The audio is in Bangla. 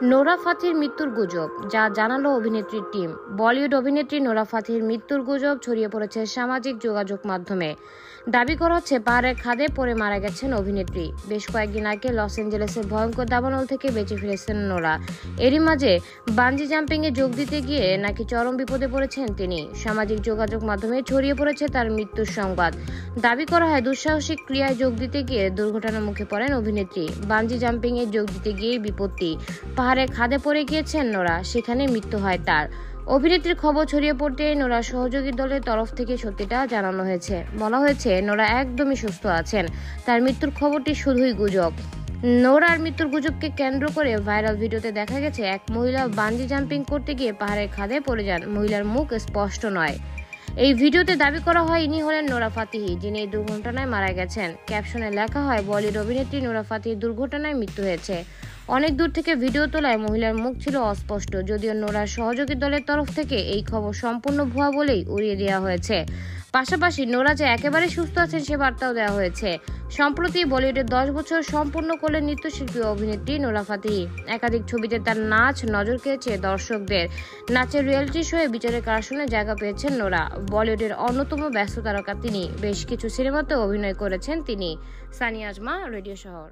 নোরা ফাতেহির মৃত্যুর গুজব, যা জানালো অভিনেত্রীর টিম। বলিউড অভিনেত্রী নোরা ফাতেহির মৃত্যুর গুজব ছড়িয়ে পড়েছে সামাজিক যোগাযোগ মাধ্যমে। দাবি করা হচ্ছে পাহাড়ের খাদে পড়ে মারা গেছেন অভিনেত্রী। বেশ কয়েকদিন আগে লস অ্যাঞ্জেলেসের ভয়ঙ্কর দাবানল থেকে বেঁচে ফিরেছেন নোরা। এরই মাঝে বানজি জাম্পিংয়ে যোগ দিতে গিয়ে নাকি চরম বিপদে পড়েছেন তিনি। সামাজিক যোগাযোগ মাধ্যমে ছড়িয়ে পড়েছে তার মৃত্যুর সংবাদ। দাবি করা হয় দুঃসাহসিক ক্রিয়ায় যোগ দিতে গিয়ে দুর্ঘটনার মুখে পড়েন অভিনেত্রী। বানজি জাম্পিংয়ে যোগ দিতে গিয়েই বিপত্তি। পাহাড়ের খাদে পড়ে গিয়েছেন নোরা, সেখানে মৃত্যু হয় তার। অভিনেত্রীর খবর ছড়িয়ে পড়তে নোরার সহযোগী দলের তরফ থেকে সত্যিটা জানানো হয়েছে। বলা হয়েছে নোরা একদমই সুস্থ আছেন, তার মৃত্যুর খবরটি শুধুই গুজব। নোরার মৃত্যুর গুজবকে কেন্দ্র করে ভাইরাল ভিডিওতে দেখা গেছে এক মহিলা বানজি জাম্পিং করতে গিয়ে পাহাড়ের খাদে পড়ে যান। মহিলার মুখ স্পষ্ট নয়। এই ভিডিওতে দাবি করা হয় ইনি হলেন নোরা ফাতেহি, যিনি এই দুর্ঘটনায় মারা গেছেন। ক্যাপশনে লেখা হয় বলিউড অভিনেত্রী নোরা ফাতেহির দুর্ঘটনায় মৃত্যু হয়েছে। অনেক দূর থেকে ভিডিও তোলায় মহিলার মুখ ছিল অস্পষ্ট। যদিও নোরার সহযোগী দলের তরফ থেকে এই খবর সম্পূর্ণ ভুয়া বলেই উড়িয়ে দেওয়া হয়েছে। পাশাপাশি নোরা যে একেবারে সুস্থ আছেন সে বার্তাও দেওয়া হয়েছে। সম্প্রতি বলিউডের 10 বছর সম্পূর্ণ করলেন নৃত্যশিল্পী অভিনেত্রী নোরা ফাতেহি। একাধিক ছবিতে তার নাচ নজর কেড়েছে দর্শকদের। নাচের রিয়েলিটি শোয়ে বিচারের আসনে জায়গা পেয়েছেন নোরা। বলিউডের অন্যতম ব্যস্ত তারকা তিনি। বেশ কিছু সিনেমাতেও অভিনয় করেছেন তিনি। সানিয়া আজমা, রেডিও শহর।